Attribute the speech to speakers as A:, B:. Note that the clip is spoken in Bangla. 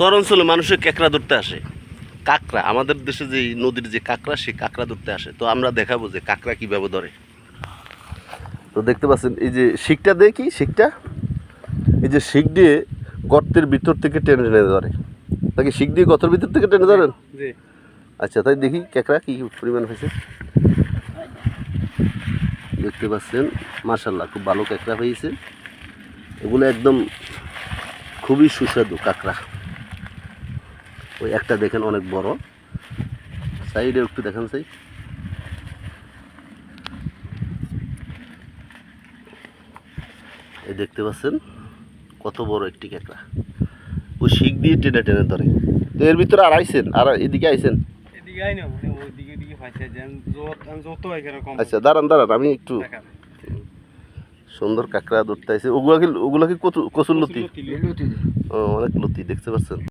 A: শহর অঞ্চলে মানুষের কাঁকড়া ধরতে আসে। কাঁকড়া আমাদের দেশে যে নদীর যে কাঁকড়া, সেই কাঁকড়া ধরতে আসে। তো আমরা দেখাবো যে কাঁকড়া কীভাবে ধরে। তো দেখতে পাচ্ছেন এই যে শিকটা দিয়ে, কি শিকটা, এই যে শিক দিয়ে গর্তের ভিতর থেকে টেনে টেনে ধরে। তাকে শিক দিয়ে গর্তের ভিতর থেকে টেনে ধরেন? আচ্ছা, তাই দেখি কাঁকড়া কী পরিমাণ হয়েছে। দেখতে পাচ্ছেন মাশাআল্লাহ, খুব ভালো কাঁকড়া হয়েছে। এগুলো একদম খুবই সুস্বাদু কাঁকড়া। ওই একটা দেখেন অনেক বড়, সাইডে একটু দেখেন সাই। এই দেখতে পাচ্ছেন কত বড় একটি কাঁকড়া, ওই শিক দিয়ে টেনে টেনে ধরে। তো এর ভিতরে আর আইছেন, আর এদিকে আইছেন? আচ্ছা, দাঁড়ান দাঁড়ান, আমি একটু সুন্দর কাঁকড়া ধরতে আইছে। ওগুলা কি কচুর লতি? ও, অনেক লতি দেখতে পাচ্ছেন।